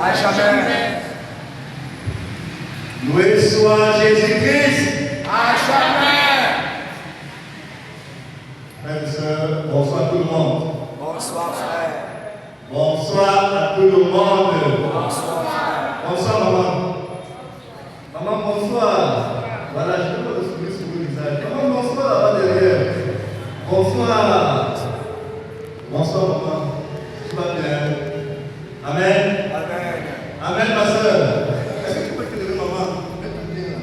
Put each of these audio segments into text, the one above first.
À jamais. Loué soit Jésus-Christ. À jamais. Frères et sœurs, bonsoir tout le monde. Bonsoir, frère. Bonsoir à tout le monde. Bonsoir, frère. Bonsoir, maman. Maman, bonsoir. Voilà, je peux me souvenir sur vos visages. Maman, bonsoir là-bas derrière. Bonsoir. Bonsoir, maman. Tout va bien. Amen. Amen. Amen, ma soeur. Est-ce que tu peux te lever, maman? Mets-toi bien.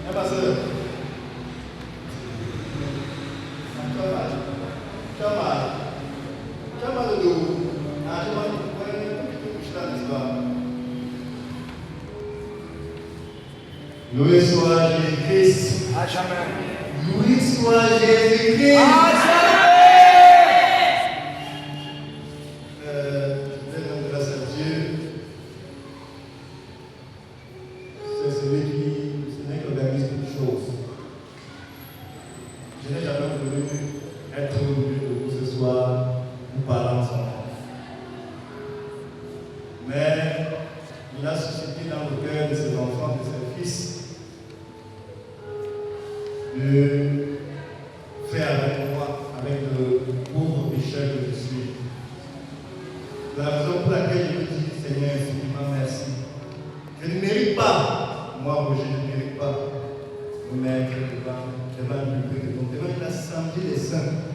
Hein, ma soeur? Tu as mal. Tu as mal. Tu as mal au dos. Ah, tu as mal. Ouais, tu peux coucher là, n'est-ce pas? Loué soit Jésus-Christ. À jamais. Loué soit Jésus-Christ. À jamais. Je vais rendre grâce à Dieu. C'est celui qui organise toutes choses. Je n'ai jamais voulu être au milieu de vous ce soir pour parler ensemble. Mais il a suscité dans le cœur de ses enfants, de ses fils, de faire avec moi, avec le pauvre pécheur que je suis. La raison pour laquelle je me dis, Seigneur, infiniment merci. Je ne mérite pas, moi, Roger, je ne mérite pas de mettre devant le public, devant l'assemblée des saints,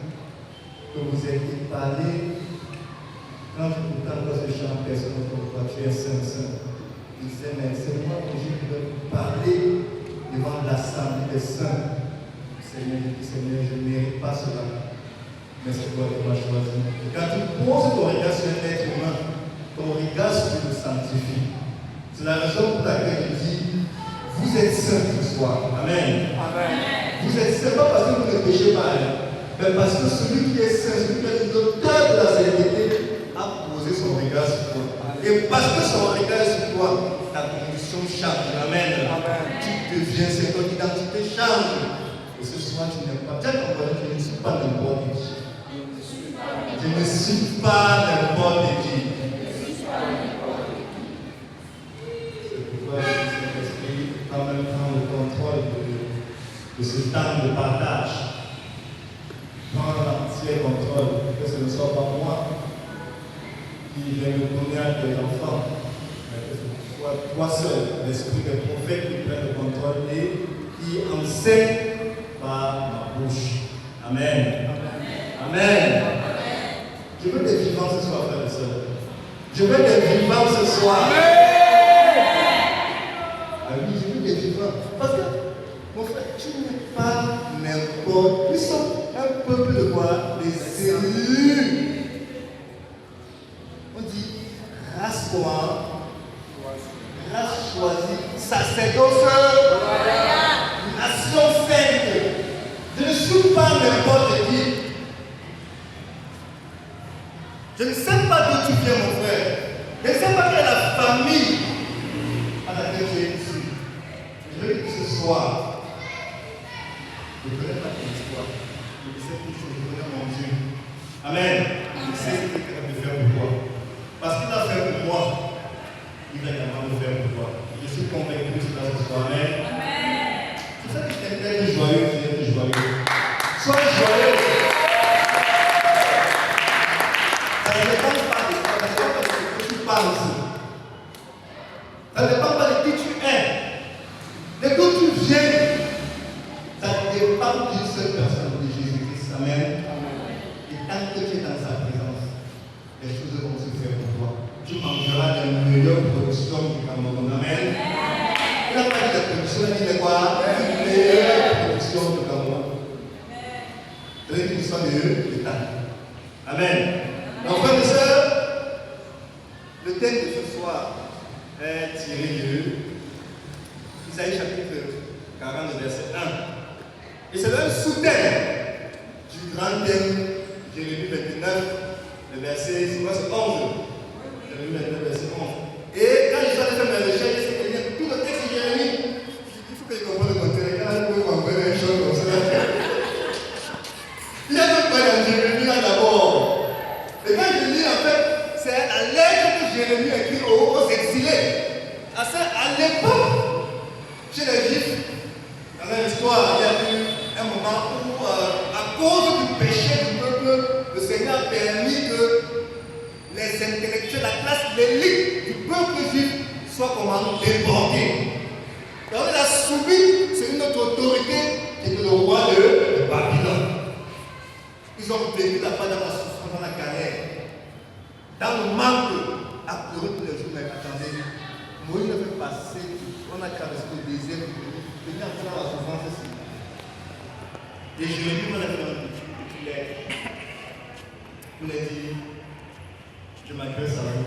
que vous ayez parlé. Quand je vous entends ce chant, personne ne toi, tu es saint, saint. Je disais, mais c'est moi, Roger, qui dois parler devant l'assemblée des saints. Seigneur, je dis, Seigneur, je ne mérite pas cela. Mais c'est toi qui m'as choisi. Et quand tu poses ton regard sur un être humain, ton regard sur le sanctifie. C'est la raison pour laquelle je dis, vous êtes saints ce soir. Amen. Amen. Vous êtes saints pas parce que vous ne péchez pas, mais parce que celui qui est saint, celui qui est l'auteur de la sainteté, a posé son regard sur toi. Et parce que son regard est sur toi, ta condition change. Amen. Amen. Tu deviens, c'est ton identité change. Et ce soir, tu n'es pas. Tiens, je ne suis pas n'importe qui. Je ne suis pas n'importe qui. C'est pourquoi le Saint-Esprit, quand même, prend le contrôle de ce temps de partage. Prend l'entier contrôle, que ce ne soit pas moi qui vais me donner à tes enfants, mais que ce soit toi seul, l'Esprit des prophètes qui prenne le contrôle et qui enseigne par ma bouche. Amen. Amen. Je veux des vivants ce soir, frères et sœurs. Je veux des vivants ce soir. Ah oui, je veux des vivants. Parce que, mon frère, tu n'es pas n'importe. Nous sommes un peuple de quoi? Des élus. On dit race quoi? Race choisie, sacerdoce, nation sainte. Je ne suis pas n'importe qui. Je ne sais pas d'où tu viens, mon frère. Je ne sais pas quelle est la famille à laquelle tu es ici. Je veux que ce soir, je ne connais pas ton histoire. Je sais quelque chose, je connais mon Dieu. Amen. Je sais ce qu'il est capable de faire pour toi. Parce qu'il a fait pour moi, il va également le faire pour toi. Je suis convaincu de cela ce soir. Amen. C'est ça qui t'intéresse joyeux, tu es joyeux. Sois joyeux. Ça ne dépend pas de toi, ça ne dépend pas de ce que tu penses. Ça ne dépend pas de qui tu es. De d'où tu viens. Ça dépend d'une seule personne, de Jésus-Christ. Amen. Et tant que tu es dans sa présence, les choses vont se faire pour toi. Tu mangeras les meilleures productions du Cameroun. Amen. Il n'a pas dit la production, il dit quoi? Les meilleures productions du Cameroun. C'est une histoire de l'État. Amen. Donc, frères et sœurs, le thème de ce soir est tiré de Isaïe chapitre 40, verset 1. Et c'est un sous-thème du grand thème, Jérémie 29, le verset 11. Jérémie 29, verset 11. Et quand je suis allé faire mes recherches, c'est que tout le texte de Jérémie, il faut que je comprenne le contexte. Quand vous comprenez une chose comme ça, il y a même pas dans Jérémie là d'abord. Et quand je lis, en fait, c'est la lettre que Jérémie écrit aux Dans l'histoire, il y a eu un moment où, à cause du péché du peuple, le Seigneur a permis que les intellectuels, la classe, l'élite du peuple juif soient comment déportés. Alors il a soumis sur une autre autorité qui était le roi de Babylone. Ils ont vécu la fin de la souffrance dans la galère. Dans le manque, à pleurer tous les jours, mais attendez, Moïse a fait passer, on a traversé le désert, venir en train la souffrance ici. Et Jérémie m'a fait un petit lettre. Vous l'avez dit, je m'adresse à vous.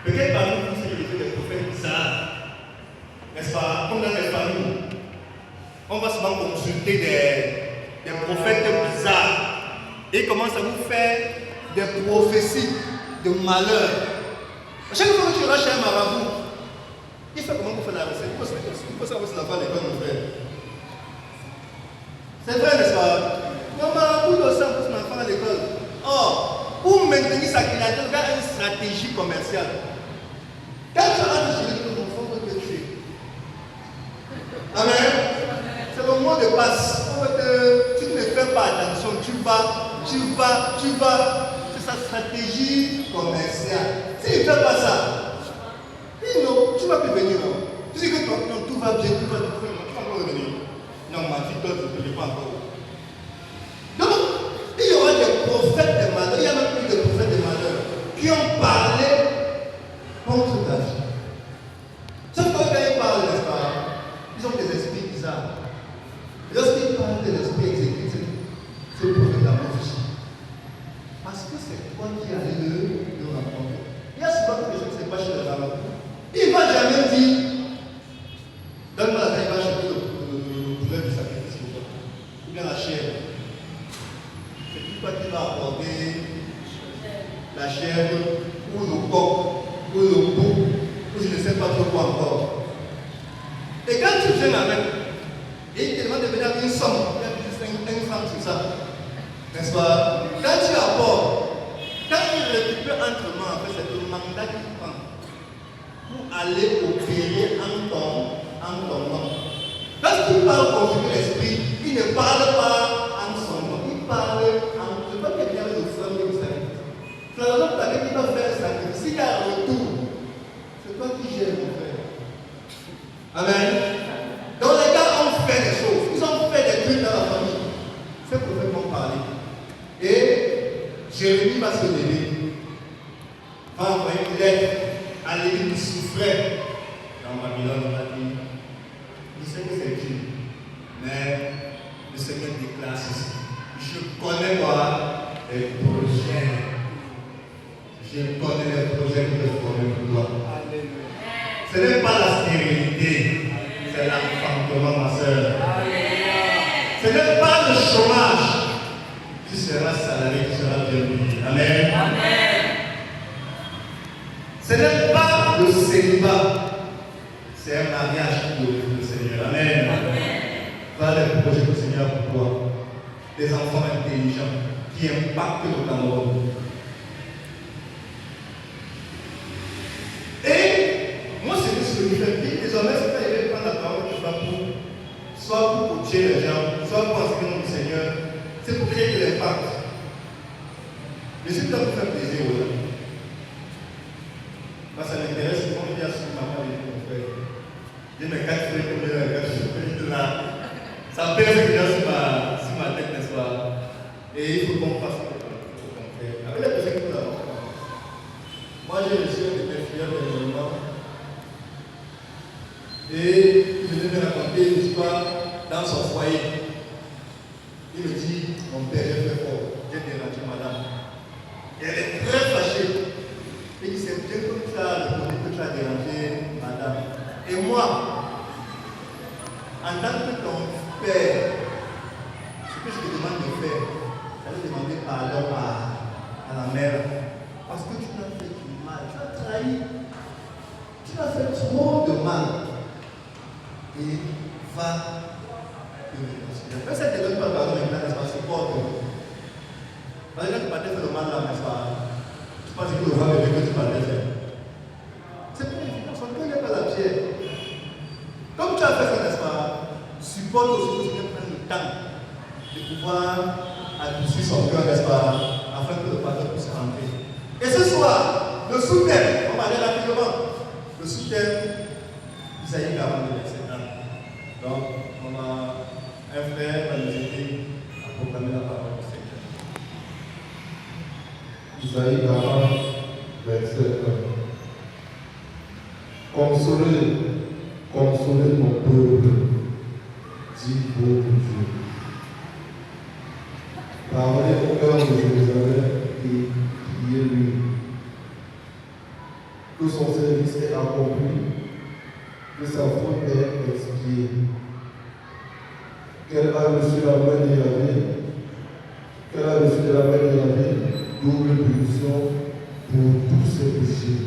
Peut-être parmi vous, c'est des prophètes bizarres. N'est-ce pas? Comme dans les familles, on va souvent consulter des prophètes bizarres et ils commencent à vous faire des prophéties de malheur. À chaque fois que tu vas chez un marabout, il fait comment vous faites la recette? Il faut savoir si la femme est bonne, mon frère. C'est vrai, n'est-ce pas? Mon marabout doit savoir son enfant à l'école. Or, pour maintenir sa clientèle, il y a une stratégie commerciale. Quand tu as chez ton enfant, on peut te tuer. Amen. C'est le mot de passe. Tu ne fais pas attention, tu vas. C'est sa stratégie commerciale. Si tu ne fais pas ça, non, tu ne vas plus venir. Tu dis que non, tout va bien, tu vas revenir. Non, ma vie, toi, je ne te dis pas encore. Donc, il y aura des prophètes de malheur, il y a même plus de prophètes de malheur qui ont parlé contre ta vie. Sauf que quand ils parlent, n'est-ce pas? Ils ont des esprits bizarres. Lorsqu'ils parlent de l'esprit exécutif, c'est le prophète de la prophétie. Parce que c'est toi qui as le rencontrer. Il y a souvent que les gens ne sont pas chez le marabout. Il ne va jamais dire donne-moi la taille, va acheter le poulet du sacrifice pour toi. Ou bien la chair. C'est plus toi qui vas apporter la chair ou le coq ou le bouc ou je ne sais pas trop quoi encore. Et quand tu viens avec, et il te demande de venir avec une somme, il y a juste un franc sur ça. N'est-ce pas? Quand tu apportes, quand il récupère entre mains, en fait, c'est le mandat qu'il prend pour aller opérer en ton nom. Lorsqu'il parle contre l'esprit, il ne parle pas en son nom, il parle en. Je ne veux pas quelqu'un avec le frère de sacrifice. C'est la raison pour laquelle il va faire un sacrifice. S'il y a un retour, c'est toi qui gères, mon frère. Amen. Donc les gars ont fait des choses, ils ont fait des trucs dans la famille. Ces prophètes vont parler. Et Jérémie va se lever, va envoyer une lettre à l'église qui souffrait dans Babylone. On a dit, je sais que c'est Dieu, mais le Seigneur déclare ceci. Je connais moi les projets. Je connais les projets que je connais pour toi. Ce n'est pas la stérilité, c'est l'enfantement, ma soeur. Ce n'est pas le chômage. Tu seras salarié, tu seras bien payé. Amen. Amen. Ce n'est pas le célibat, c'est un mariage pour le Seigneur. Amen. Voilà les projets du Seigneur pour toi. Des enfants intelligents qui impactent le Cameroun. Et moi, c'est ce que je dis. Désormais, c'est quand il va prendre la parole, tu vas pour soit pour coacher les gens, soit pour enseigner le nom du Seigneur. C'est pour créer de l'impact. Je suis là pour faire plaisir aux gens. Moi, ça m'intéresse, comment il y a sur maman et mon frère. J'ai mes 4 frères, comme les 4 frères là. Ça pèse déjà sur ma tête, n'est-ce pas? Et il faut qu'on fasse ce qu'on fait. Avec les personnes qui nous avons. Moi, j'ai reçu un de mes frères dernièrement. Et il venait me raconter une histoire dans son foyer. Il me dit, mon père, j'ai fait fort, j'ai dérangé madame. Et elle est très fâchée. Et il s'est bien comme ça, le côté que tu as dérangé madame. Et moi, en tant que ton père, ce que je te demande de faire, c'est de demander pardon à la mère. Parce que tu m'as fait du mal, tu as trahi. Tu m'as fait trop de mal. Et va. Mais ça ne te donne pas pardon maintenant, n'est-ce pas? Supporte. Parce que quand tu partais faire le mal là, n'est-ce pas? Tu penses que le roi veut que tu partais faire. C'est pas évident, son cœur n'est pas la pierre. Comme tu as fait ça, n'est-ce pas? Supporte. importe aussi que le Seigneur prenne le temps de pouvoir adoucir son cœur, n'est-ce pas, afin que le pasteur puisse rentrer. Et ce soir, le sous-thème, on va aller rapidement, le sous-thème, Isaïe 42, verset 1. Donc, on a un frère qui va nous aider à proclamer la parole du Seigneur. Isaïe 40, verset 1. Consolez, consolez mon peuple, dit votre Dieu. Parlez au cœur de Jérusalem et priez-lui. Que son service est accompli, que sa faute est expiée. Qu'elle a reçu la main de Yahvé, qu'elle a reçu de la main de Yahvé double punition pour tous ses péchés.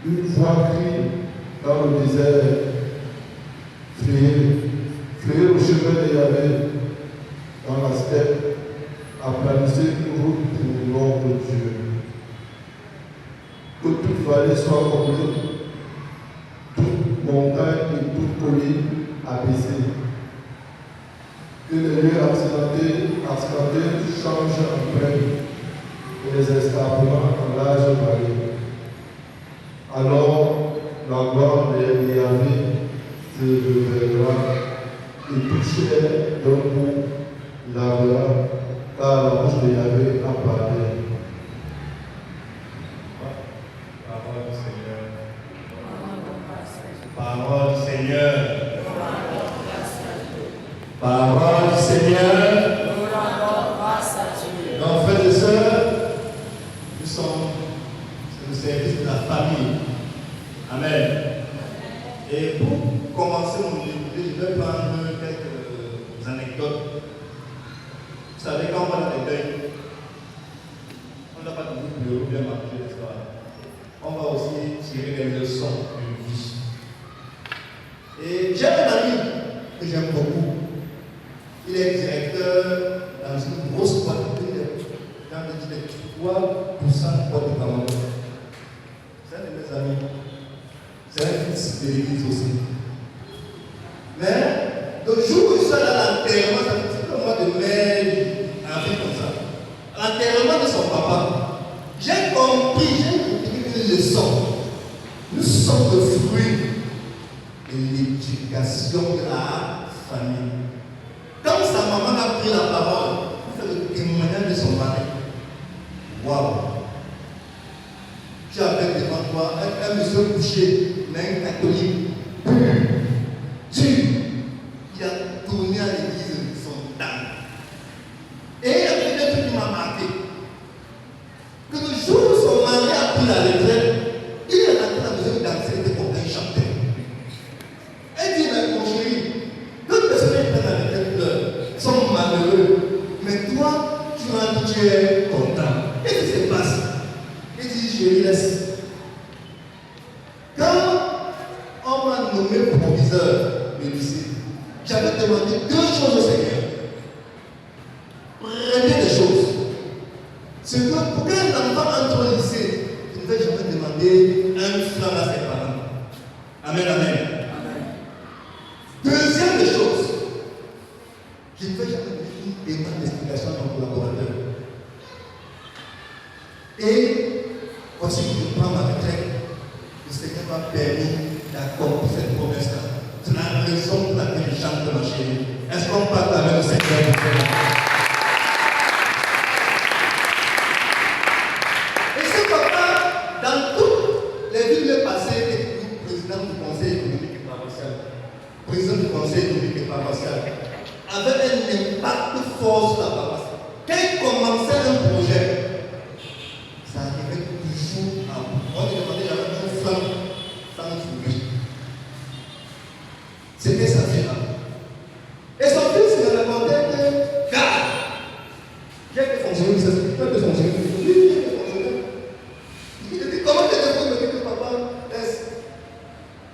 Une voix crie dans le désert, frayez le chemin de Yahvé dans la steppe, aplanissez une route pour l'ombre de Dieu. Que toute vallée soit comblée, toute montagne et toute colline abaissée. Que les lieux accidentés changent en plaine et les escarpements en large vallée. Alors la gloire de Yahvé se révélera et toute chair d'un coup lavera, car la bouche de Yahvé a parlé. Parole du Seigneur. Parole du Seigneur. Parole du Seigneur. Donc, frères et sœurs, nous sommes sur le service de la famille. Amen. Et pour commencer mon déroulé, je vais prendre quelques anecdotes. Vous savez, quand on va dans les deuils, on n'a pas toujours pleurer bien marqué l'histoire. On va aussi tirer des leçons d'une vie. Et j'ai un ami que j'aime beaucoup. Il est directeur dans une grosse boîte de dans les 3% de boîte de Cameroun. C'est un de mes amis. C'est un fils de l'église aussi. Mais le jour où je suis allé à l'enterrement, ça fait un mois de mai, un truc comme ça. L'enterrement de son papa, j'ai compris une leçon. Nous sommes le fruit de l'éducation de la famille. Quand sa maman a pris la parole, il fait le témoignage de son mari. Waouh! Tu avais devant toi un monsieur couché, mais un catholique Dieu qui a tourné à l'église son temps. Et il y a un truc qui m'a marqué. Que le jour où son mari a pris la retraite, il est rentré à la maison danser, il était comme un chanteur. Elle dit, mais mon chéri, d'autres personnes qui prennent la retraite sont malheureux. Mais toi, tu rentres, tu es content. Qu'est-ce qui se passe? Il dit, chéri, laisse. Quand on m'a nommé proviseur du lycée, j'avais demandé 2 choses au Seigneur. Première des choses, c'est que pour qu'un enfant entre au lycée, je ne vais jamais demander un franc à ses parents. Amen, amen. Deuxième des choses, je ne vais jamais donner une demande d'explication à mon collaborateur. Et voici que je prends ma retraite. Le Seigneur m'a permis d'accomplir cette promesse-là. C'est la raison pour laquelle je chante ma chérie. Est-ce qu'on parle avec le Seigneur? Et ce papa, dans toutes les villes passées, était président du conseil économique et paroissial. Président du conseil économique et paroissial. Avait un impact fort sur la paroisse. Quand il commençait un projet, ça arrivait toujours à bout. On lui demandait jamais un franc sans trouver. C'était sa fille là. Et son fils me répondait que, car, j'ai été fonctionnaire, ça c'est pas de fonctionnaire. Oui, j'ai été fonctionnaire. Il dit, comment tu es me dire que papa laisse?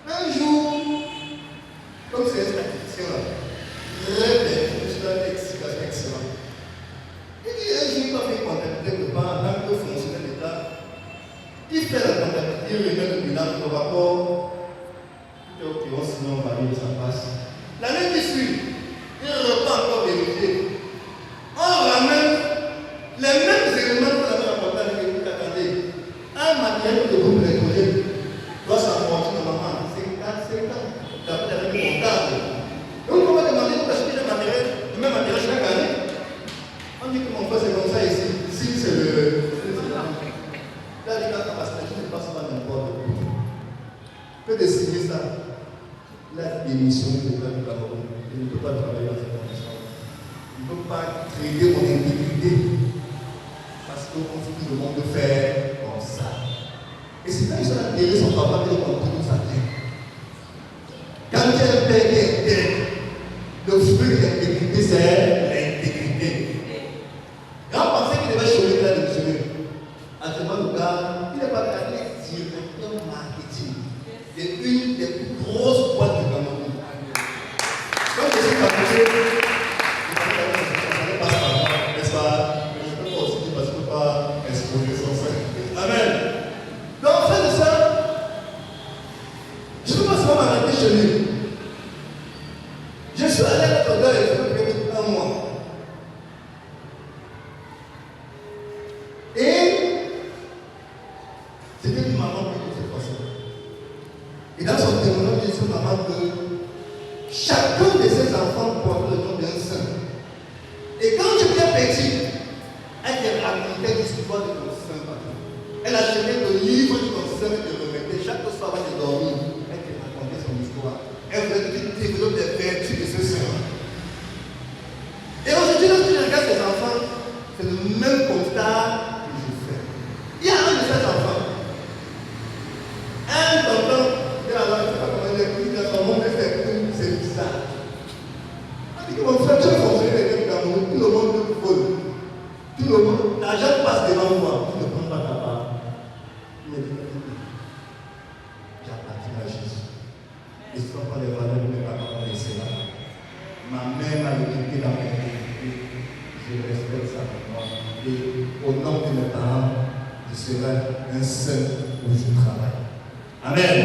Un jour, comme c'est une statisticien là, très bien, je suis dans l'explication excellente. Il dit, un jour, il m'a fait contacter le banc en tant que fonctionnaire d'État. Il fait la comptabilité, il remet le bilan, le rapport, le démissionné de l'État du Cameroun. Je ne peux pas travailler dans ces conditions. Je ne peux pas traiter mon intégrité parce qu'on se dit le monde de faire comme ça. Et c'est quand ils sont atterrés son papa qui a compris sa tête. Quand il y a un père qui est intègre, le fruit de l'intégrité, c'est l'intégrité. Et on pensait qu'il devait choisir là de tuer. Actuellement, le gars, il n'est pas allé directeur marketing. C'est une des plus grosses boîtes du Cameroun. Comme je suis camerounais, je ne passe pas moi, n'est-ce pas? Mais je ne peux pas aussi dire parce que je ne peux pas exposer son sein. Amen. Donc, frère de ça, je ne peux pas seulement m'arrêter chez lui. Je suis allé à notre gars et je me suis un mois. Et c'était une maman qui était façon. Et dans son témoignage, il dit une maman que chacun de ses enfants porte le nom d'un saint. Et quand j'étais petit, elle te racontait l'histoire de ton saint partout. Elle achetait le livre de ton saint et te remettait chaque soir avant de dormir. Elle te racontait son histoire. Elle voulait que tu développes des vertus de ce saint. Et aujourd'hui, lorsque je regarde ces enfants, c'est le même constat que je fais. Il y a un de ces enfants. Un tonton, il a là, je ne sais pas comment il est, dans son monde, c'est bizarre. Il dit que mon frère, tu as fonctionné avec le Cameroun, tout le monde te vole. Tout le monde, l'argent passe devant moi, tu ne prends pas ta part. Il me dit, j'appartiens à Jésus. Et ce ne sont pas les valeurs de mes parents ont laissé là. Ma mère m'a éduqué dans mes activités. Je respecte ça pour moi. Et au nom de mes parents, je serai un saint où je travaille. Amen.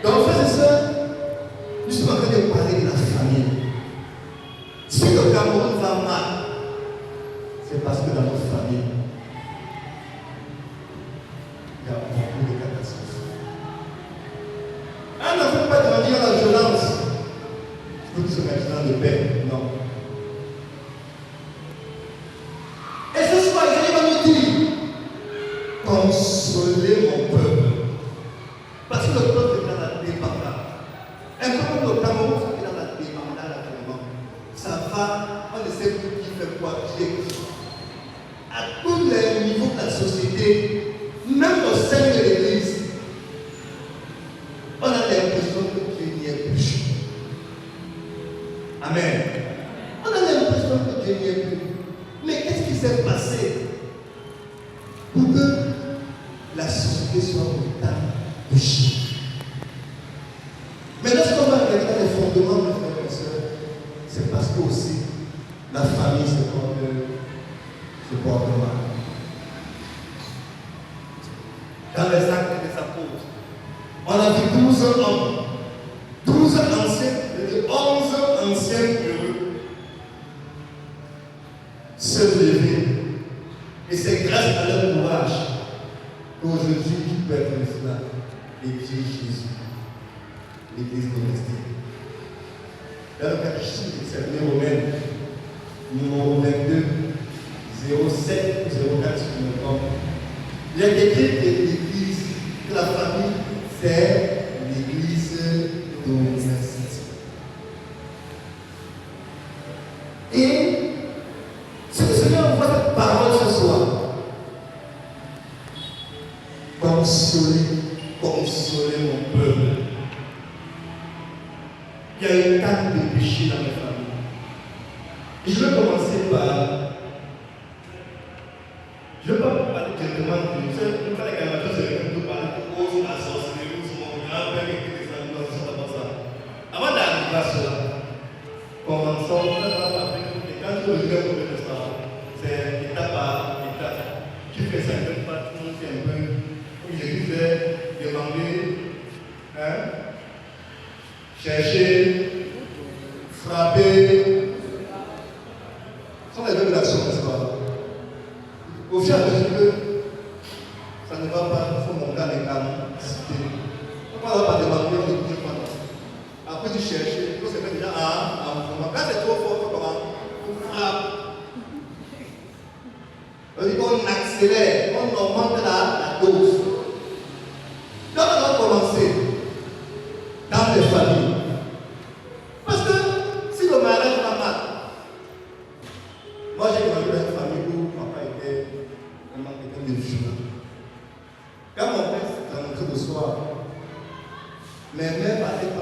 Donc, frères et sœurs, nous sommes en train de parler de la famille. Si le Cameroun va mal, c'est parce que dans notre famille, il y a beaucoup de catastrophes. Un ne peut pas grandir dans la violence. Il faut qu'il se mette dans le paix. Non. Et ce soir, il va nous dire, consolez mon peuple. Parce que le peuple est dans la débandade. Un peu comme le Cameroun, ça est dans la débandade actuellement. Ça va, on ne sait plus qui fait quoi, qui est qui. À tous les niveaux de la société, même au sein de l'Église, on a l'impression que Dieu n'y est plus. Amen. On a l'impression que Dieu n'y est plus. Mais qu'est-ce qui s'est passé pour que la société soit autant touchée? Mais lorsqu'on va regarder dans les fondements, mes frères et sœurs, c'est parce que aussi la famille se porte mal. Dans les actes des apôtres, on a vu 12 hommes, 12 anciens, 11 anciens heureux se lever. Et c'est grâce à leur courage qu'aujourd'hui tu peux être là et dire Jésus, l'Église domestique. Dans le catéchisme de cette romaine, numéro 22, 07 ou 04 sur le temps, il est écrit que l'Église, que la famille, c'est l'Église domestique. Et si le Seigneur envoie cette parole ce soir, consolez mon peuple. Il y a une table de péché dans mes familles. Et je vais commencer par. Je ne vais pas vous parler directement de Dieu. Une fois les animateurs, c'est de parler de cause, la sorcellerie, mon grand-père qui était des animaux, ça. Avant d'arriver à cela, commençons par et quand tu reviens au restaurant, c'est étape par étape. Tu fais ça, tu fais pas, tout le monde fait un peu. Comme je disais, demander, chercher, frapper. Ce sont les mêmes actions, n'est-ce pas? Au fur et à mesure que ça ne va pas, il faut monter les capacités. Pourquoi on ne va pas demander, on ne dit pas non. Après tu cherches, il faut se mettre déjà en mouvement. Quand c'est trop fort, il faut comment? On frappe. On accélère, on augmente la dose. Donc on va commencer dans les familles.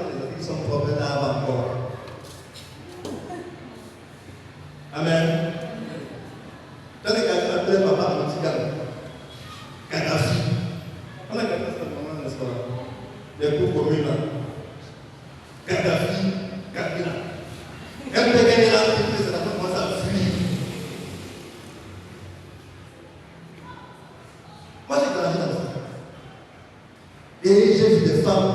les enfants qui sont propres lavent encore. Amen. Quand les garçons appellent papa mon petit gars, Kadhafi. On a Kadhafi dans le moment, n'est-ce pas? Les cours communs là. Kadhafi, Kabila. Quand vous regardez là, les enfants commencent à fuir. Moi j'ai grandi dans ça. Et j'ai vu des femmes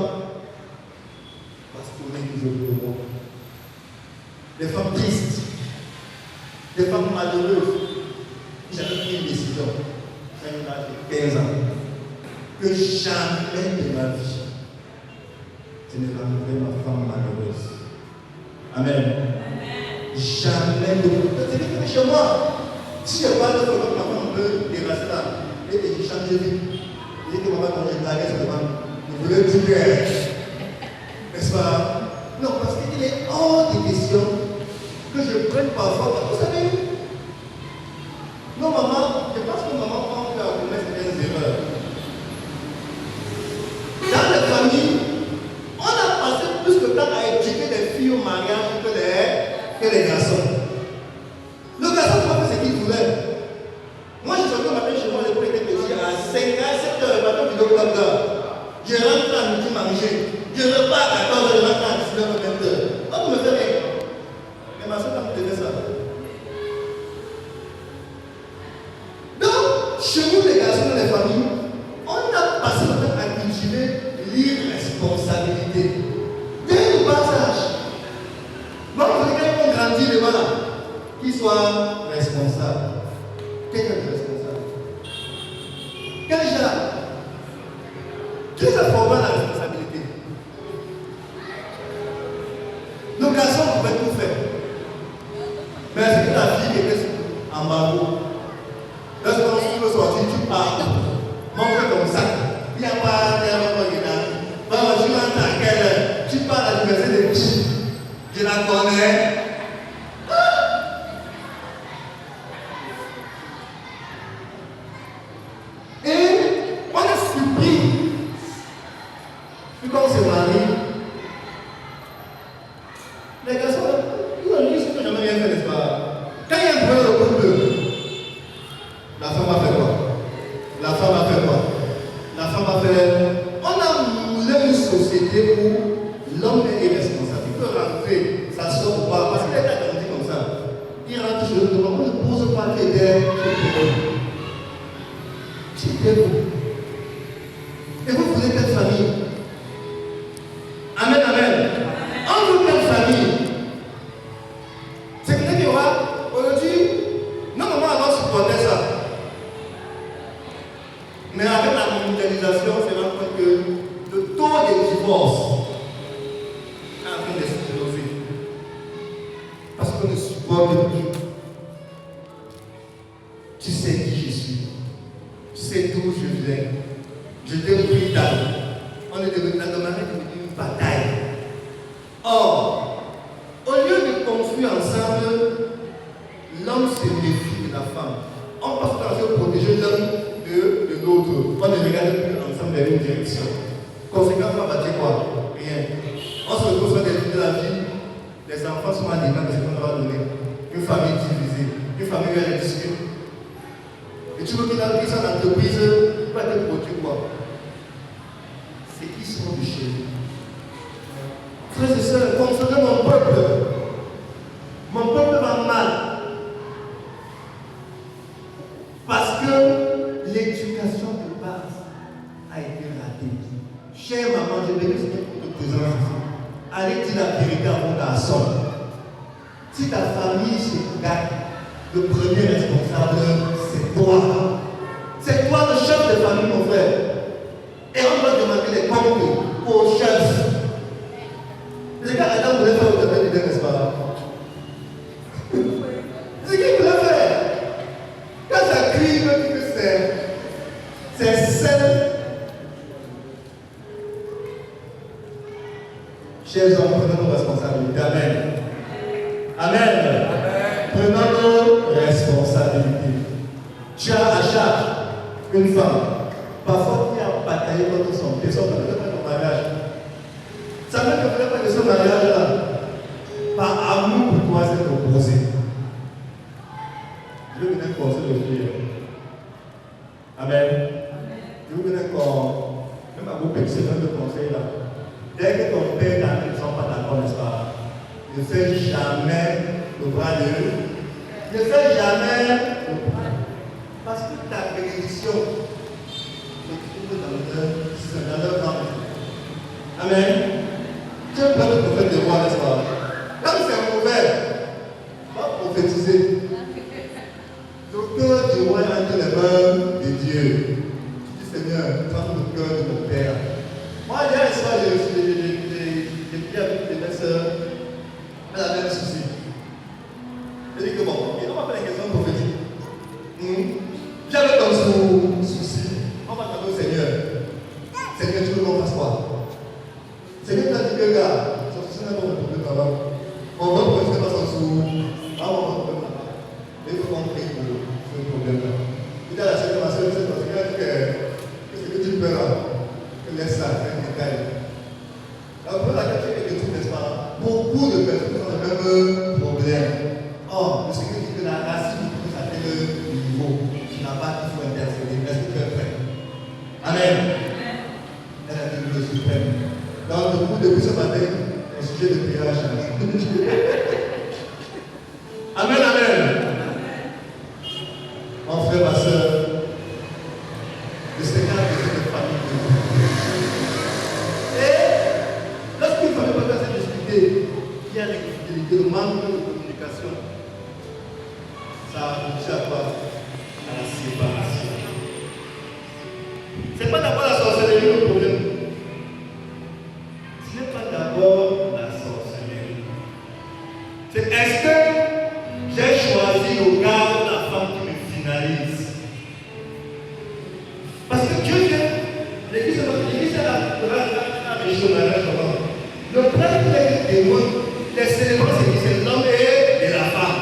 bastonner toujours le monde. Des femmes tristes. Des femmes malheureuses. J'avais pris une décision, à l'âge de 15 ans, que jamais de ma vie, je ne ramènerai ma femme malheureuse. Amen. Jamais de ma vie. C'est dit chez moi. Si je parle de ma femme un peu déracinée là, et que j'ai changé de vie, et que maman, quand j'ai dragué cette femme, je voulais du cœur. N'est-ce pas? Non, parce qu'il est hors de question que je prenne parfois. Vous savez, non, maman, je pense que maman pense à commettre certaines erreurs. Dans les familles, on a passé plus de temps à éduquer les filles au mariage que les garçons. Le garçon pouvait faire ce qu'il voulait. Moi, je sortais le matin chez moi, les petits petits, à 5 h, 7 h, le matin, je dois comme ça. Je rentre à midi manger. Je repars à 14 h, je rentre à 19 h, 20 h. On me fait rien. Mais ma soeur, quand vous devez ça. Chez nous, les garçons dans les familles, on a passé le temps à cultiver l'irresponsabilité. Dès le bas âge. Donc, vous voulez qu'on grandit devant là, qu'il soit responsable. Quelqu'un est responsable. Quel genre? Qui se forme la responsabilité? Nos garçons pouvaient tout faire. Mais c'est que la fille était en barreau. Lorsqu'on veut sortir, tu pars. Montre comme ça. Il n'y a pas de maman, tu rentres à quelle heure? Tu pars à l'université de qui? Je la connais. Et on est surpris. Puis quand on se marie, les garçons, ils ne sont jamais rien fait, n'est-ce pas? Quand il y a un problème au couple, la femme a fait quoi? La femme a fait quoi? La femme a fait... On a moulé une société où l'homme est irresponsable. Il peut rentrer, s'asseoir ou pas, parce qu'il est grandi comme ça. Il rentre chez le on ne pose pas les dents. C'était vous. Et vous voulez quelle famille? Amen, amen. On veut quelle famille? C'est quelqu'un qui aura aujourd'hui, non, maman avant supporter ça. Mais avec la mondialisation, on se rend compte que le taux de divorce est en train d'exploser. Parce qu'on ne supporte plus. Tu sais qui je suis. Tu sais d'où je viens. Je t'ai pris d'âme. On est devenu, la domaine est devenue une bataille. Or, au lieu de construire ensemble, l'homme se méfie de la femme. On passe par à protéger l'homme de l'autre. On ne regarde plus ensemble vers une direction. Conséquence, on va dire quoi? Rien. On se retrouve sur des vies de la vie. Les enfants sont à l'école de ce qu'on leur a donné. Une famille divisée. Une famille où elle discute. Et tu veux qu'il a pris ça en entreprise, il va te produire quoi? C'est qu'ils sont de chez nous. Frères et sœurs, concernant mon peuple va mal. Parce que l'éducation de base a été ratée. Chère maman, je vais dire pour te présenter ici. Allez dire la vérité à mon garçon. Si ta famille se gâte, le premier responsable, c'est toi. C'est toi le chef de famille, mon frère. Et on doit demander les comptes au chef. C'est quand Adam voulait faire au tableau d'idée, n'est-ce pas? C'est ce qu'il voulait faire. Quand ça crie, il dit que c'est celle. Chers hommes, prenons nos responsabilités. Amen. Amen. Prenons nos responsabilités. Tu as à charge une femme, parfois qui a bataillé contre son mariage. Ça même fait pas de ce mariage-là, par amour pour toi, c'est opposé. Je vais venir conseiller les filles. Amen. Je vais venir même à vos petits de conseil là. Dès que ton père et ta mère ne sont pas d'accord, n'est-ce pas? Ne fais jamais le bras de eux. Ne fais jamais le bras. Parce que ta bénédiction se trouve dans leur ventre. Amen. Tu es pas le prophète de roi, n'est-ce pas? Quand c'est mauvais, va prophétiser. Le cœur du roi est entre les mains de Dieu. Tu dis, Seigneur, prends le cœur de mon père. Moi, hier soir, j'ai prié avec mes sœurs. Elle avait un souci. Je dis que bon, on va faire une question prophétique. J'avais comme souci. On va demander au Seigneur. Seigneur, tu veux qu'on fasse quoi? Seigneur, tu as dit que gars, son souci n'est pas un problème là-bas. On va proposer pas son sou. Ah, on va problème là-bas. Il faut qu'on prie pour ce problème-là. Il dit à la Seigneur, ma soeur, c'est parce qu'il a dit que ce que tu peux là, laisse ça, c'est un détail. Alors, pour la question est que tu n'est-ce pas? Beaucoup de personnes ont le même problème. Or, le Seigneur dit que la racine du ça fait le niveau. Tu n'as pas qu'il faut intercéder. Est-ce que tu es prêt? Amen. Elle a dit le suprême. Donc, depuis ce matin, le sujet de prière a changé. Amen, amen. Mon frère, ma soeur, le Seigneur a besoin de famille. Et lorsqu'une famille peut se discuter, il y a l'infidélité, le manque de communication. Ça aboutit à quoi? À la séparation. Ce n'est pas d'abord la sorcellerie le problème. Ce n'est pas d'abord la sorcellerie. C'est est-ce que j'ai choisi le gars ou la femme qui me finalise? Parce que Dieu vient, l'église est là, le prêtre est témoin, les célébrants c'est l'homme et la femme.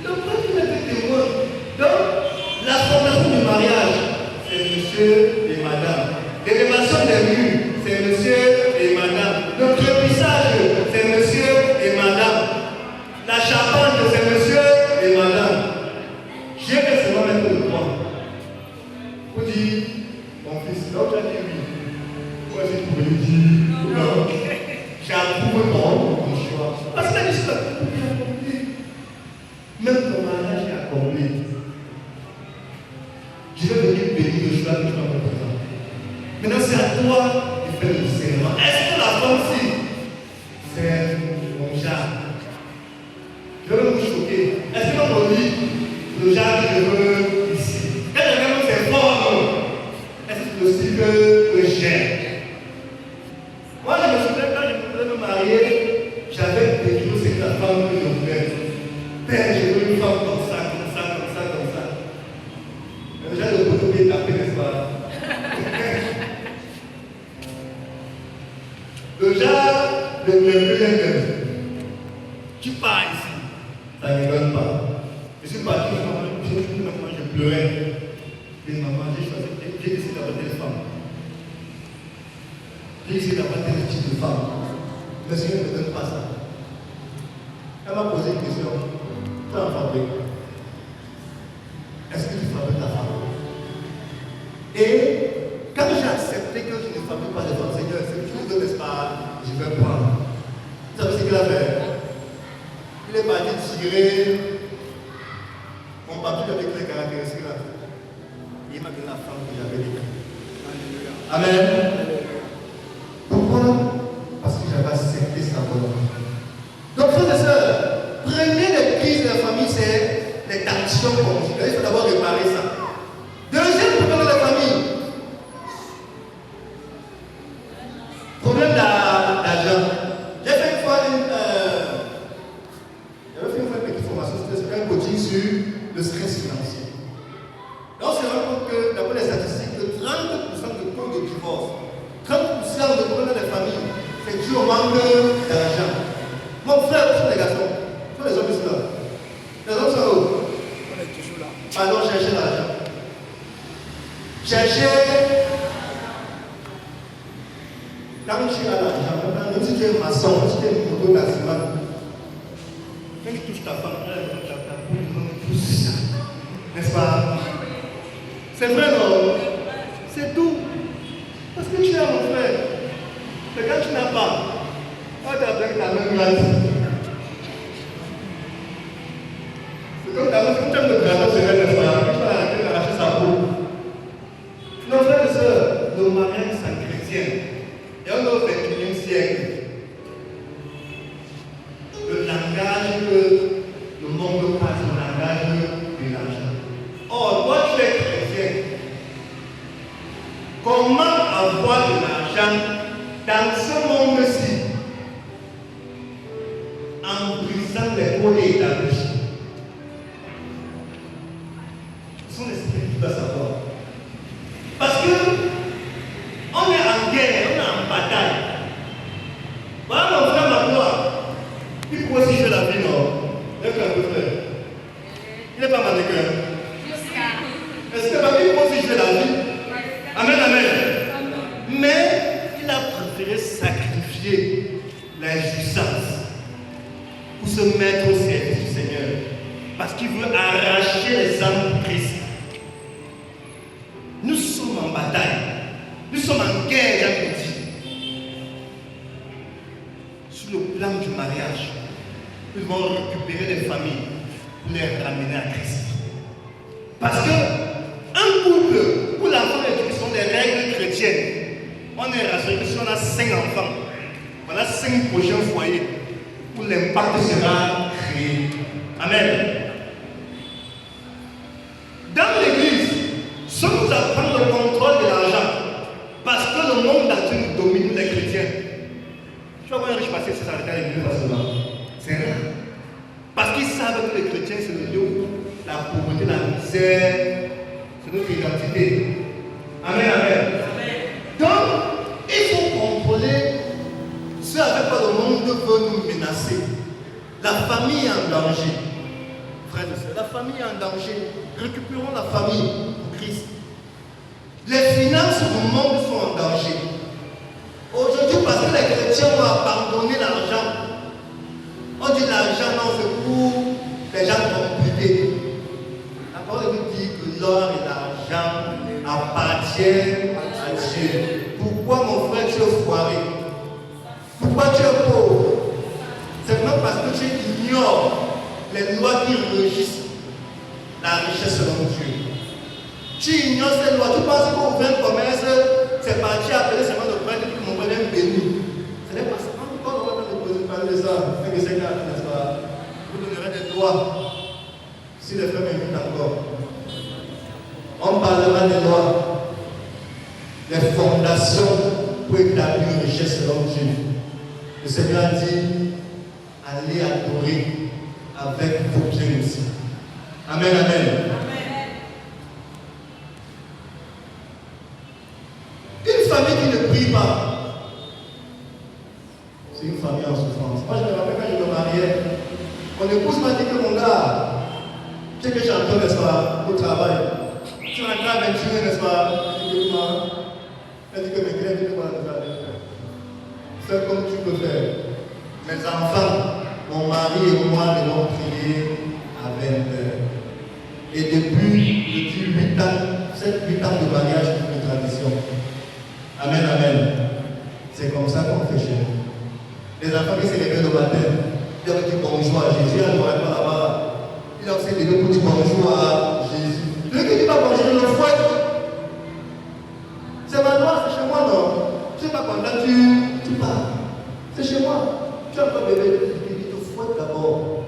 Le prêtre est témoin. Donc, la fondation du mariage, c'est monsieur et madame. L'élévation des murs, c'est monsieur et madame. Le crépissage, c'est monsieur et madame. La charpente, c'est monsieur et madame. Je vais seulement mettre le point. Vous dites, mon fils, là où tu as dit oui, moi j'ai trouvé lui dire non. J'approuve ton choix. Parce que la liste est accomplie. Même ton mariage est accompli. Je vais venir bénir le choix que tu vas me présenter. Maintenant, c'est à toi de faire le discernement. Est-ce que la femme-ci, c'est mon genre? Je vais me choquer. Est-ce que dans mon lit, le genre que je veux ici? Quand je regarde ses formes, est-ce que c'est le style que j'aime? Moi, je me souviens quand je voulais me marier, j'avais décrit c'est la femme que je voulais. Père, je veux une femme comme ça, comme ça, comme ça, comme ça. Le genre de photo qui est tapé, n'est-ce pas? Le genre de me tu pars ici, ça ne rigole pas. Je suis parti, je pleurais. Je dis, maman, j'ai décidé d'avoir telle femme. J'ai décidé d'avoir tel type de femme. Le Seigneur ne me donne pas ça. Elle m'a posé une question. Tu en fabriques. Est-ce que tu fabriques ta femme? Et quand j'ai accepté que je ne fabrique pas de femme, Seigneur, c'est que tu me donnes, n'est-ce pas? Je vais prendre. Vous savez ce qu'il a fait? Il est parti tirer mon papier avec les caractéristiques là. Il m'a donné la femme que j'avais dit. Amen. Pourquoi? Parce que j'avais accepté sa volonté. Donc, frères et sœurs, première des crises de la famille, c'est les tensions conjugales. Il faut d'abord réparer ça. Deuxième problème de la famille, problème d'argent. J'ai fait une fois une petite formation, c'était un coaching sur le stress financier. Là, on se rend compte que, d'après les statistiques, que 30% de taux de divorce, 30% de problèmes des familles, c'est dû au manque d'argent. Mon frère, ce sont les garçons, ce sont les hommes ici là. Les hommes sont où? On est toujours là. Pardon, cherchez l'argent. Cherchez. Quand tu as l'argent, même si tu es maçon, si tu es moto taximan, quand tu touches ta femme, n'est-ce pas? C'est vrai, non? C'est tout. Parce que tu as mon frère. Mais quand tu n'as pas, on t'appelle la même grâce. C'est comme ta mère, quand tu aimes le gâteau, c'est vrai, n'est-ce pas? Tu vas arrêter d'arracher sa peau. Nos frères et sœurs, le mariage c'est chrétien. Et on est au 21e siècle. Le langage que le monde passe, le langage de l'argent. Or, toi tu es chrétien. Comment avoir de l'argent dans ce monde-ci en brisant les codes établis? Ce sont les esprits qui doivent savoir. Parce que on est en guerre, on est en bataille. Voilà mon frère Magloire. Il pourrait aussi jouer la vie, non? Il est un peu frère. Il n'est pas mannequin. Est-ce que il pourrait aussi jouer la vie? Amen, amen. Mais il a préféré sacrifier l'injustice pour se mettre au service du Seigneur. Parce qu'il veut arracher les âmes pour Christ. Nous sommes en bataille. Nous sommes en guerre, j'ai dit. Sur le plan du mariage, nous devons récupérer les familles pour les ramener à Christ. Parce que un couple, pour l'enfant et sont des règles chrétiennes. On est rassuré que si on a 5 enfants, on a 5 prochains foyers où l'impact sera créé. Amen. Dans l'église, si nous apprenons le contrôle de l'argent, parce que le monde entier nous domine, nous les chrétiens. Tu vas voir un riche passer qui s'arrêter à l'église facilement. C'est rare. Parce qu'ils savent que les chrétiens, c'est le lieu où la pauvreté, la misère, c'est notre identité. Amen, amen. Donc, il faut contrôler ce avec quoi le monde veut nous menacer. La famille est en danger. Frères et sœurs, la famille est en danger. Récupérons la famille pour Christ. Les finances du monde sont en danger. Aujourd'hui, parce que les chrétiens ont abandonné l'argent, on dit l'argent, non, c'est pour les gens compliqués. La parole nous dit que l'or et l'argent appartiennent à Dieu. Pourquoi, mon frère, tu es foiré? Pourquoi tu es pauvre? C'est même parce que tu ignores les lois qui régissent la richesse selon Dieu. Tu ignores ces lois. Tu penses qu'on ouvre un commerce, c'est parti appeler seulement le prêtre pour mon frère béni. Ce n'est pas ça. Quand on va parler de ça, c'est que c'est grave, n'est-ce pas? Vous donnerez des lois. Si les frères m'invitent encore, on parlera des lois, des fondations pour établir une richesse selon Dieu. Le Seigneur a dit, allez adorer avec vos biens aussi. Amen, amen. Une famille qui ne prie pas, c'est une famille en souffrance. Moi, je me rappelle quand je me mariais, mon épouse m'a dit que mon gars, tu sais que j'entends, n'est-ce pas, au travail. Tu rentres à 21, n'est-ce pas? Elle dit que mes grèves, tu vas fais comme tu peux faire. Mes enfants, mon mari et moi devons prier à 20h. Et depuis 8 ans, 7-8 ans de mariage, c'est une tradition. Amen, amen. C'est comme ça qu'on fait chez nous. Les enfants qui s'élevaient le matin, ils ont dit bonjour à Jésus, ils n'auraient pas là-bas. Ils ont fait des pour dire bonjour à Jésus. Celui qui dit pas bonjour, le fouette. C'est ma loi, c'est chez moi, non? Tu sais pas quand tu pars. C'est chez moi. Tu as pas bébé, il te fouette d'abord.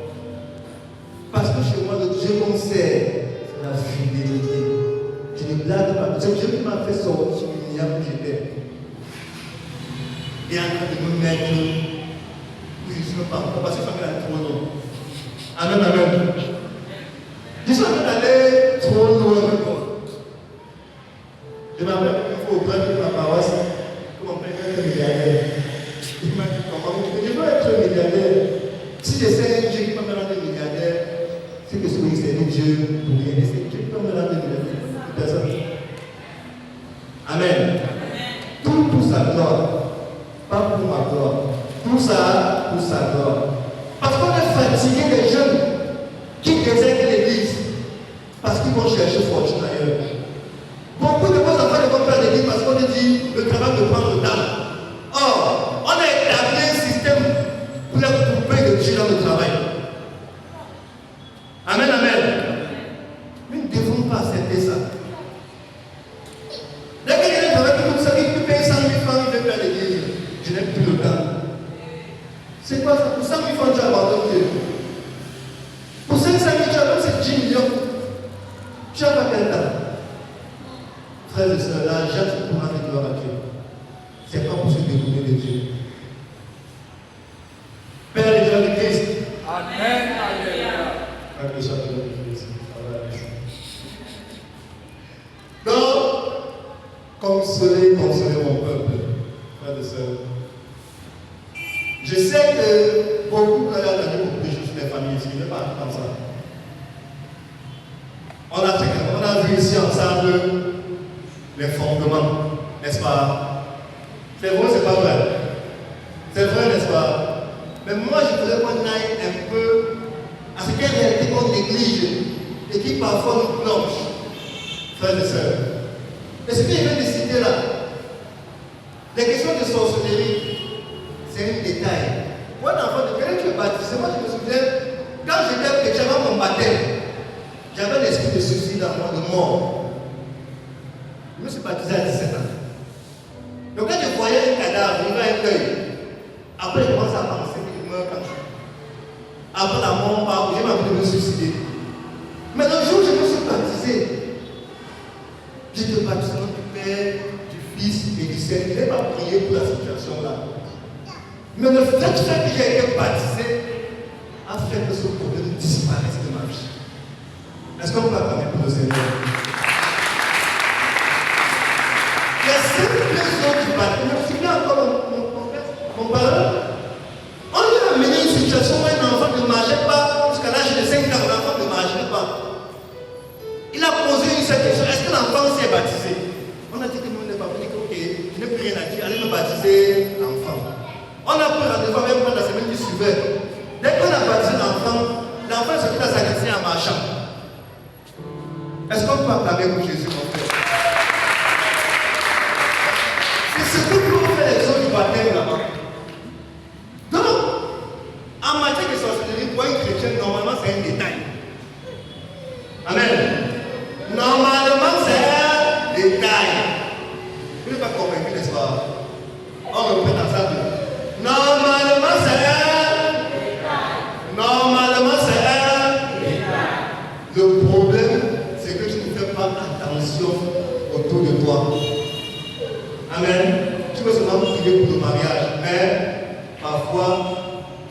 Parce que chez moi, le Dieu qu'on sait, c'est la fidélité. Je ne blague pas. C'est Dieu qui m'a fait sortir du milieu où j'étais. Il est en train de me mettre où je ne suis pas encore. Parce que ça fait trop long. Amen, amen. Je suis en train d'aller trop loin encore. Je m'appelle une fois au prêtre de ma paroisse, que mon père est un milliardaire. Il m'a dit comment je veux être un milliardaire. Si j'essaie un Dieu qui peut me rendre milliardaire, c'est que ce que c'est Dieu pour rien. C'est Dieu qui peut me rendre milliardaire. Personne. Amen. Tout pour sa gloire. Pas pour sa gloire. Parce qu'on est fatigué des jeunes qui désertent l'église parce qu'ils vont chercher fortune ailleurs. Beaucoup de vos enfants ne vont pas à l'église parce qu'on leur dit le travail me prend le temps. Or, on a établi un système pour leur couper de Dieu dans le travail. Amen, amen. Nous ne devons pas accepter ça. Dès que quelqu'un travaille comme ça, il paye 100 000 francs, il veut faire l'église. Je n'ai plus le temps. C'est quoi ça? Pour 100 000 francs, tu abandonnes Dieu. Pour 500 000, tu abandonnes 10 millions. Tu n'as pas quel temps. Frères et sœurs, l'argent, c'est pour rendre gloire à Dieu. C'est pas pour se détourner de Dieu. Père et Dieu de Christ. Amen. Alléluia. Donc, consolez mon peuple, frères et sœurs. Je sais que beaucoup de beaucoup de choses sur les familles ici, ne pas comme ça. On a vu ici ensemble les fondements, n'est-ce pas? C'est vrai, c'est pas vrai. C'est vrai, n'est-ce pas? Mais moi, je voudrais qu'on aille un peu à ce qu'est réalité qu'on néglige et qui parfois nous plonge, frères et sœurs. Et ce que je viens de citer là, les questions de sorcellerie, c'est un détail. Moi, l'enfant de quelqu'un qui est baptisé, moi je me souviens, quand j'étais petit, avant mon baptême, j'avais l'esprit de suicide en moi, de mort. Je me suis baptisé à 17 ans. Donc quand je voyais un cadavre, il avait un deuil. Après, je commence à penser qu'il meurt quand même. Après la mort, j'ai envie de me suicider. Mais un jour, je me suis baptisé. J'étais baptisé au nom du Père, du Fils et du Saint. Je n'ai pas prié pour la situation là. Mais le fait que j'ai été baptisé a fait que ce problème disparaisse de ma vie. Est-ce qu'on peut acclamer pour le Seigneur? Les 5 personnes du baptême, je me souviens encore mon parent. On lui a amené une situation où un enfant ne marchait pas jusqu'à l'âge de 5 ans, l'enfant ne marchait pas. Il a posé une seule question, est-ce que l'enfant s'est baptisé? On a dit que nous n'est pas venu, ok, je n'ai plus rien à dire, allez me baptiser l'enfant. On a pris rendez-vous avec moi la semaine qui suivait. Dès qu'on a baptisé l'enfant est sorti dans sa destinée en marchant. Est-ce qu'on peut acclamer pour Jésus, mon frère? C'est ce que nous fait les autres du baptême là-bas. Donc, en matière de sorcellerie, pour un chrétien, normalement c'est un détail. Amen. Normalement c'est un détail. Vous n'êtes pas convaincu, n'est-ce pas? On reprend ensemble. Normalement c'est un détail. Normalement c'est un détail. Le problème, c'est que tu ne fais pas attention autour de toi. Amen. Tu peux seulement prier pour le mariage, mais parfois,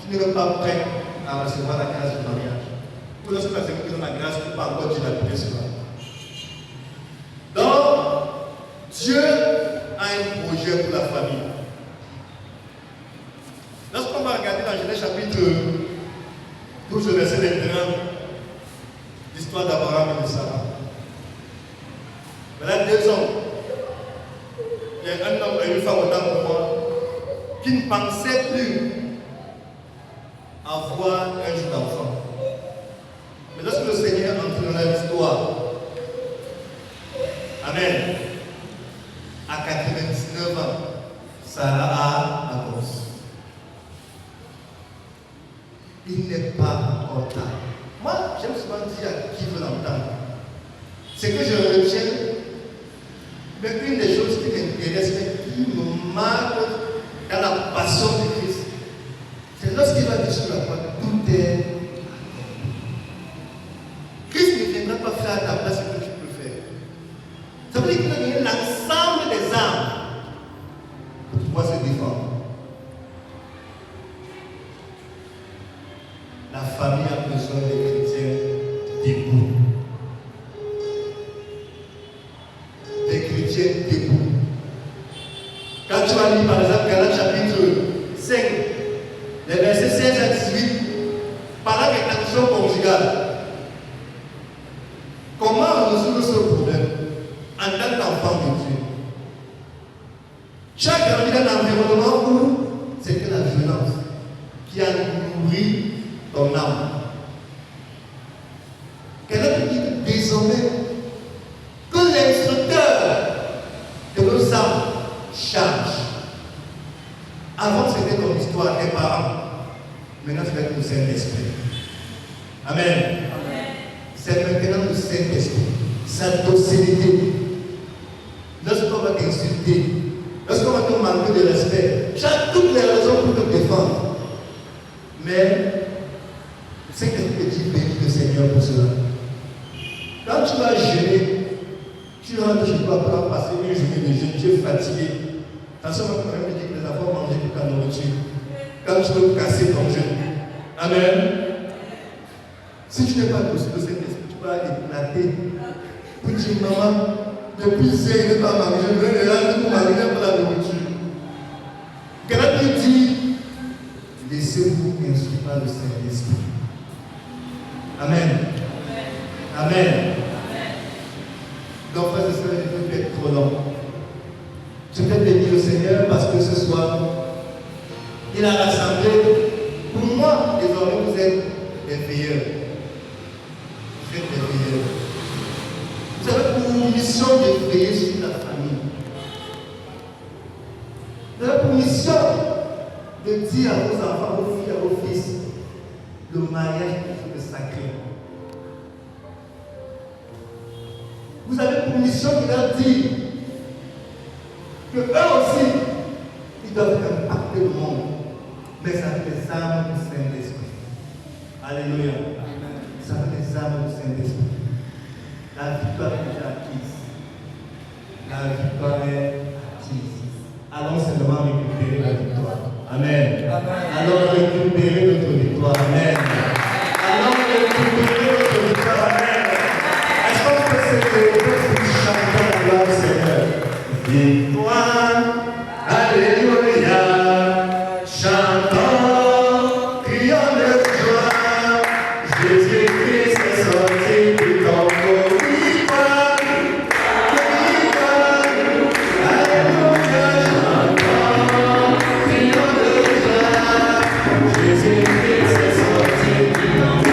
tu n'es même pas prêt à recevoir la grâce du mariage. Pour lorsque tu as dans la grâce, tu ne peux pas encore Dieu d'appliquer cela. Donc, Dieu a un projet pour la famille. Lorsqu'on va regarder dans Genèse chapitre 12, verset 21, l'histoire d'Abraham et de Sarah. Voilà 2 ans. Il y a un homme et une femme autant pour moi qui ne pensaient plus avoir un jour d'enfant. Mais lorsque le Seigneur entre dans l'histoire, Amen, à 99 ans, Sarah a la gosse. Il n'est pas encore tard. Moi, j'aime souvent dire à qui veut l'entendre. C'est que je retiens. Mais une des choses qui m'intéresse et qui me marque dans la passion de Christ, c'est lorsqu'il va dire sur la croix, tout est. Christ ne viendra pas faire à ta place ce que tu peux faire. Ça veut dire qu'il a donné l'ensemble des armes pour pouvoir se défendre. La famille a besoin des chrétiens debout. Des chrétiens debout. Quand tu vas lire par exemple Galates chapitre 5, les versets 16 à 18, parlant des actions conjugales, comment résoudre ce problème en tant qu'enfant de Dieu? Tu as grandi dans un environnement où c'était la violence qui ton âme. Quelqu'un qui dit que désormais, que l'instructeur de nos âmes change. Avant, c'était ton histoire, tes parents. Maintenant, c'est avec le Saint-Esprit. Amen. C'est maintenant le Saint-Esprit. Sa docilité. Lorsqu'on va t'insulter, lorsqu'on va te manquer de respect, tu as toutes les raisons pour te défendre. Mais, c'est que tu dis, bénis le Seigneur pour cela. Quand tu vas jeûner, tu rentres chez toi pour passer une journée de jeûne, tu es fatigué. Attention, on va quand même dire que les enfants mangent toute la nourriture. Quand tu veux casser ton jeûne. Amen. Si tu n'es pas docile au Saint-Esprit, tu vas éclater. Pour dire, maman, depuis hier, il n'est pas mangé, je vais le rendre pour manger pour la nourriture. Quelqu'un qui dit, laissez-vous instruire par le Saint-Esprit. Amen. Amen. Donc, frères et sœurs, je ne peux pas être trop long. Je vais bénir le Seigneur parce que ce soir, il a rassemblé, pour moi, désormais, vous êtes des veilleurs. Vous êtes des veilleurs. Vous avez pour mission de veiller sur la famille. Vous avez pour mission de dire à vos enfants, à vos filles, à vos fils, le mariage est sacré. Vous avez pour mission de leur dire que eux aussi, ils doivent impacter le monde, mais ça fait les armes du Saint-Esprit. Alléluia. Ça fait les armes du Saint-Esprit. La victoire est déjà acquise. La victoire est acquise. Allons seulement récupérer la victoire. Amen. Allons récupérer notre victoire. Amen. Allons récupérer notre victoire. Amen. Est-ce qu'on peut se lever pour chanter la gloire au Seigneur? Victoire. Alléluia. Chantons, crions de joie. Jésus-Christ est sorti du tombeau. Victoire. Victoire. Alléluia. Chantons, crions de joie. Jésus-Christ est sorti du tombeau.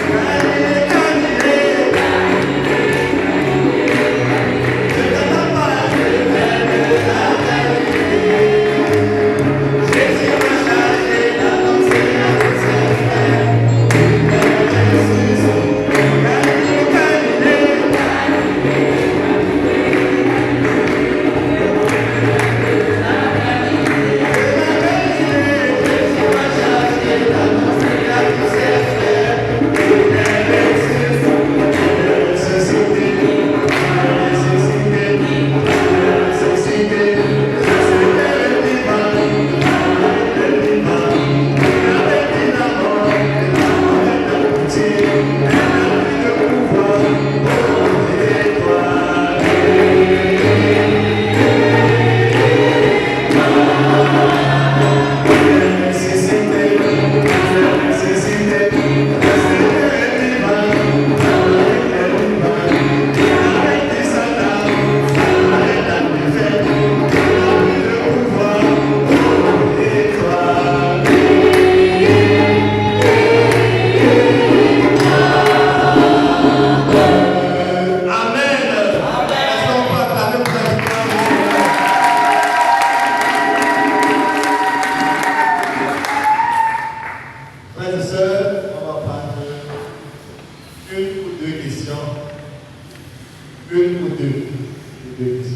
Une ou deux questions.